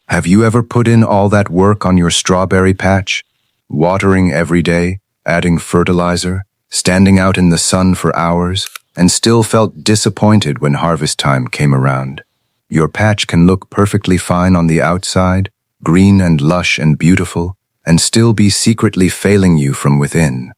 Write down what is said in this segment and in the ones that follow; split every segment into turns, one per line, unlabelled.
Have you ever put in all that work on your strawberry patch? Watering every day, adding fertilizer, standing out in the sun for hours, and still felt disappointed when harvest time came around. Your patch can look perfectly fine on the outside, green and lush and beautiful, and still be secretly failing you from within.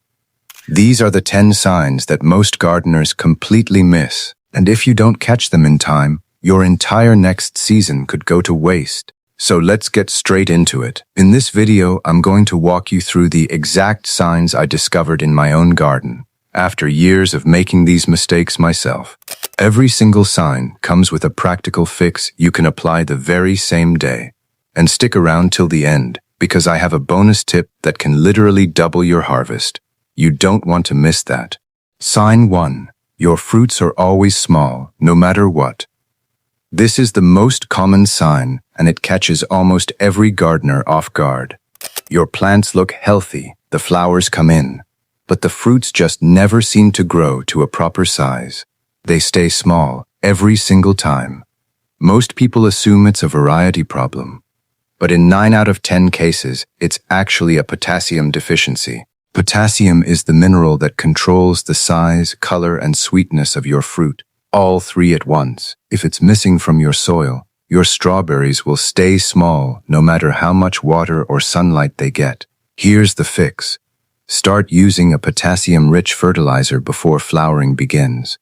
These are the 10 signs that most gardeners completely miss, and if you don't catch them in time, your entire next season could go to waste. So let's get straight into it. In this video, I'm going to walk you through the exact signs I discovered in my own garden, after years of making these mistakes myself. Every single sign comes with a practical fix you can apply the very same day. And stick around till the end, because I have a bonus tip that can literally double your harvest. You don't want to miss that. Sign 1. Your fruits are always small, no matter what. This is the most common sign, and it catches almost every gardener off guard. Your plants look healthy, the flowers come in, but the fruits just never seem to grow to a proper size. They stay small every single time. Most people assume it's a variety problem, but in 9 out of 10 cases, it's actually a potassium deficiency. Potassium is the mineral that controls the size, color, and sweetness of your fruit. All 3 at once. If it's missing from your soil, your strawberries will stay small no matter how much water or sunlight they get. Here's the fix. Start using a potassium-rich fertilizer before flowering begins.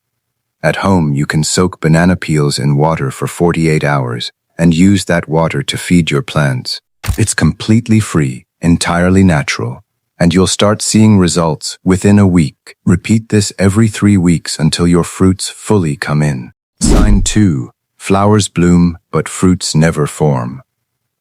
At home, you can soak banana peels in water for 48 hours and use that water to feed your plants. It's completely free, entirely natural, and you'll start seeing results within a week. Repeat this every 3 weeks until your fruits fully come in. Sign 2. Flowers bloom, but fruits never form.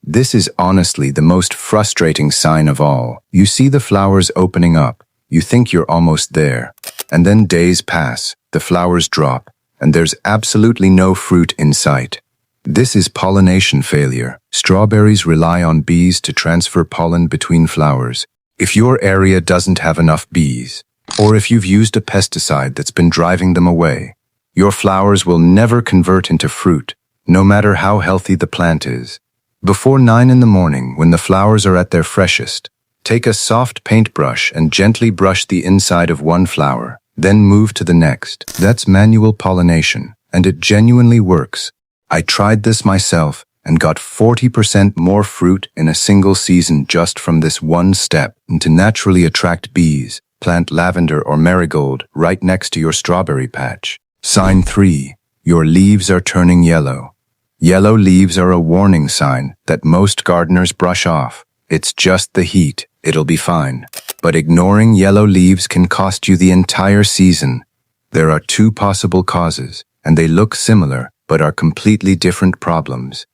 This is honestly the most frustrating sign of all. You see the flowers opening up, you think you're almost there, and then days pass, the flowers drop, and there's absolutely no fruit in sight. This is pollination failure. Strawberries rely on bees to transfer pollen between flowers. If your area doesn't have enough bees, or if you've used a pesticide that's been driving them away, your flowers will never convert into fruit, no matter how healthy the plant is. Before 9 in the morning, when the flowers are at their freshest, take a soft paintbrush and gently brush the inside of one flower, then move to the next. That's manual pollination, and it genuinely works. I tried this myself and got 40% more fruit in a single season just from this one step. And to naturally attract bees, plant lavender or marigold right next to your strawberry patch. Sign 3. Your leaves are turning yellow. Yellow leaves are a warning sign that most gardeners brush off. It's just the heat, it'll be fine. But ignoring yellow leaves can cost you the entire season. There are 2 possible causes, and they look similar, but are completely different problems.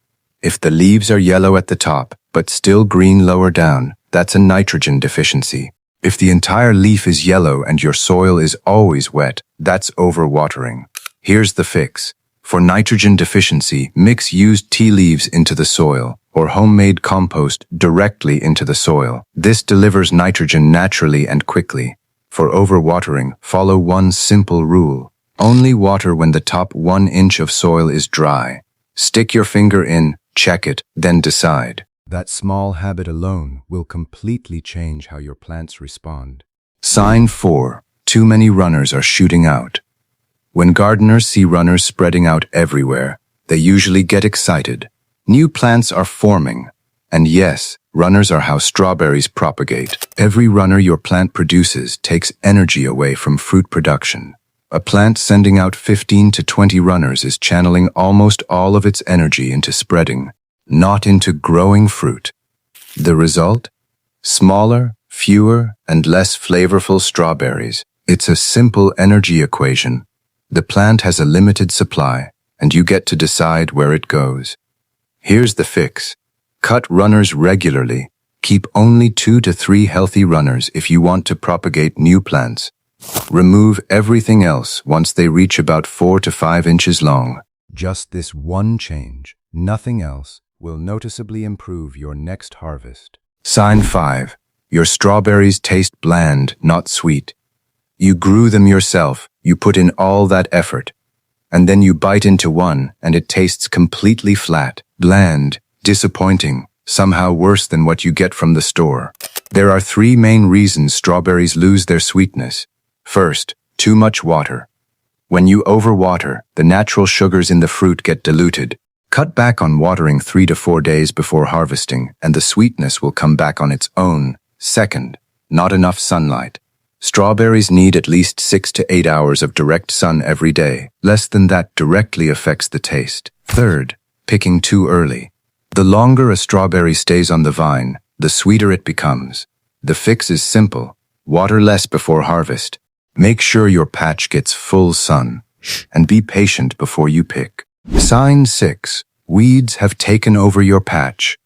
If the leaves are yellow at the top, but still green lower down, that's a nitrogen deficiency. If the entire leaf is yellow and your soil is always wet, that's overwatering. Here's the fix. For nitrogen deficiency, mix used tea leaves into the soil, or homemade compost directly into the soil. This delivers nitrogen naturally and quickly. For overwatering, follow one simple rule. Only water when the top 1 inch of soil is dry. Stick your finger in, check it, then decide. That small habit alone will completely change how your plants respond. Sign 4. Too many runners are shooting out. When gardeners see runners spreading out everywhere, they usually get excited. New plants are forming. And yes, runners are how strawberries propagate. Every runner your plant produces takes energy away from fruit production. A plant sending out 15 to 20 runners is channeling almost all of its energy into spreading, not into growing fruit. The result? Smaller, fewer, and less flavorful strawberries. It's a simple energy equation. The plant has a limited supply, and you get to decide where it goes. Here's the fix. Cut runners regularly. Keep only 2 to 3 healthy runners if you want to propagate new plants. Remove everything else once they reach about 4 to 5 inches long. Just this one change, nothing else, will noticeably improve your next harvest. Sign 5. Your strawberries taste bland, not sweet. You grew them yourself, you put in all that effort, and then you bite into one and it tastes completely flat, bland, Disappointing, somehow worse than what you get from the store. There are three main reasons strawberries lose their sweetness. First, too much water. When you overwater, the natural sugars in the fruit get diluted. Cut back on watering 3 to 4 days before harvesting, and the sweetness will come back on its own. Second, not enough sunlight. Strawberries need at least 6 to 8 hours of direct sun every day. Less than that directly affects the taste. Third, picking too early. The longer a strawberry stays on the vine, the sweeter it becomes. The fix is simple. Water less before harvest. Make sure your patch gets full sun. And be patient before you pick. Sign 6. Weeds have taken over your patch.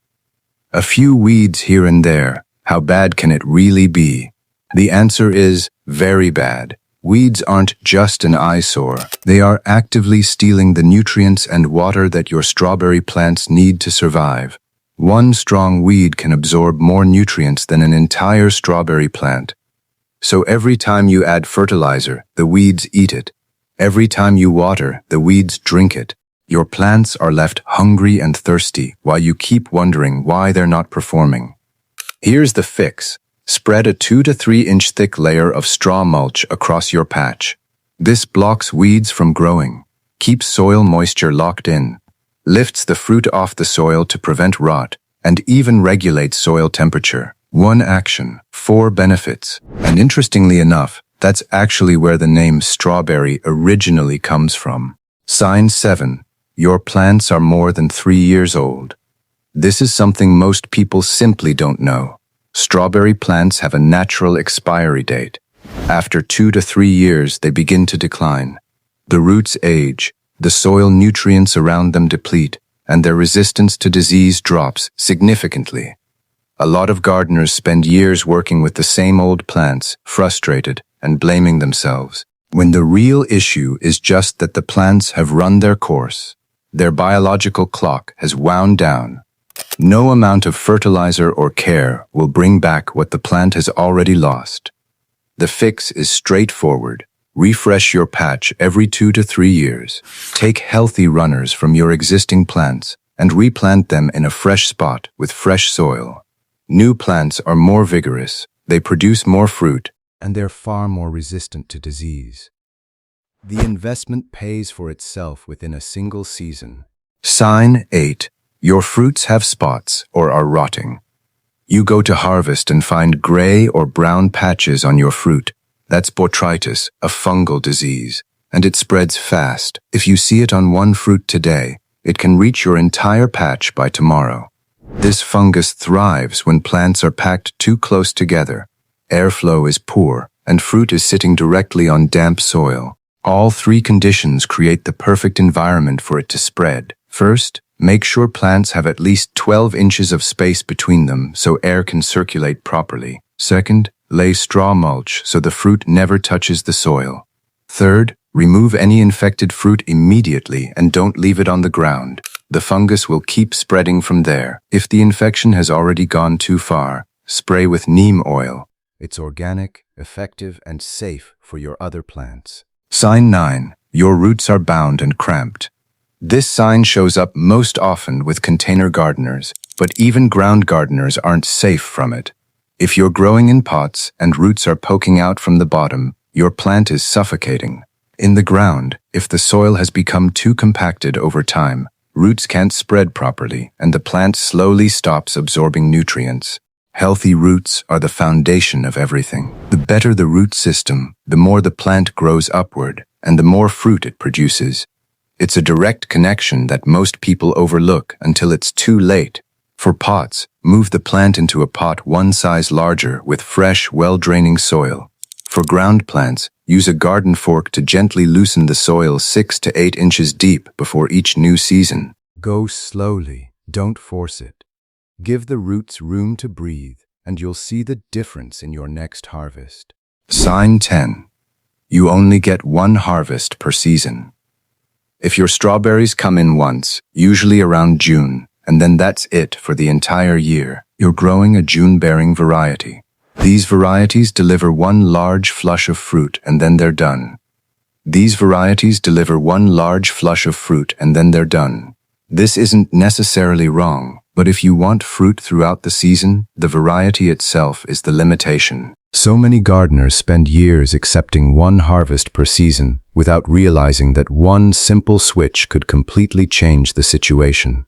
A few weeds here and there. How bad can it really be? The answer is very bad. Weeds aren't just an eyesore. They are actively stealing the nutrients and water that your strawberry plants need to survive. One strong weed can absorb more nutrients than an entire strawberry plant. So every time you add fertilizer, the weeds eat it. Every time you water, the weeds drink it. Your plants are left hungry and thirsty while you keep wondering why they're not performing. Here's the fix. Spread a 2 to 3 inch thick layer of straw mulch across your patch. This blocks weeds from growing, keeps soil moisture locked in, lifts the fruit off the soil to prevent rot, and even regulates soil temperature. One action, 4 benefits. And interestingly enough, that's actually where the name strawberry originally comes from. Sign 7. Your plants are more than 3 years old. This is something most people simply don't know. Strawberry plants have a natural expiry date. After 2 to 3 years, they begin to decline. The roots age, the soil nutrients around them deplete, and their resistance to disease drops significantly. A lot of gardeners spend years working with the same old plants, frustrated and blaming themselves, when the real issue is just that the plants have run their course. Their biological clock has wound down. No amount of fertilizer or care will bring back what the plant has already lost. The fix is straightforward. Refresh your patch every 2 to 3 years. Take healthy runners from your existing plants and replant them in a fresh spot with fresh soil. New plants are more vigorous, they produce more fruit, and they're far more resistant to disease. The investment pays for itself within a single season. Sign 8. Your fruits have spots or are rotting. You go to harvest and find gray or brown patches on your fruit. That's botrytis, a fungal disease, and it spreads fast. If you see it on one fruit today, it can reach your entire patch by tomorrow. This fungus thrives when plants are packed too close together. Airflow is poor, and fruit is sitting directly on damp soil. All 3 conditions create the perfect environment for it to spread. First, make sure plants have at least 12 inches of space between them so air can circulate properly. Second, lay straw mulch so the fruit never touches the soil. Third, remove any infected fruit immediately and don't leave it on the ground. The fungus will keep spreading from there. If the infection has already gone too far, spray with neem oil. It's organic, effective, and safe for your other plants. Sign 9. Your roots are bound and cramped. This sign shows up most often with container gardeners, but even ground gardeners aren't safe from it. If you're growing in pots and roots are poking out from the bottom, your plant is suffocating. In the ground, if the soil has become too compacted over time, roots can't spread properly and the plant slowly stops absorbing nutrients. Healthy roots are the foundation of everything. The better the root system, the more the plant grows upward and the more fruit it produces. It's a direct connection that most people overlook until it's too late. For pots, move the plant into a pot one size larger with fresh, well-draining soil. For ground plants, use a garden fork to gently loosen the soil 6 to 8 inches deep before each new season. Go slowly, don't force it. Give the roots room to breathe, and you'll see the difference in your next harvest. Sign 10. You only get one harvest per season. If your strawberries come in once, usually around June, and then that's it for the entire year, you're growing a June-bearing variety. These varieties deliver one large flush of fruit and then they're done. These varieties deliver one large flush of fruit and then they're done. This isn't necessarily wrong. But if you want fruit throughout the season, the variety itself is the limitation. So many gardeners spend years accepting one harvest per season without realizing that one simple switch could completely change the situation.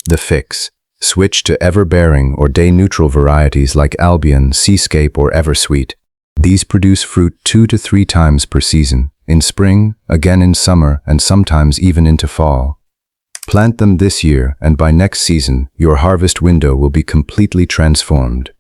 The fix: switch to everbearing or day-neutral varieties like Albion, Seascape, or Eversweet. These produce fruit 2 to 3 times per season, in spring, again in summer, and sometimes even into fall. Plant them this year, and by next season, your harvest window will be completely transformed.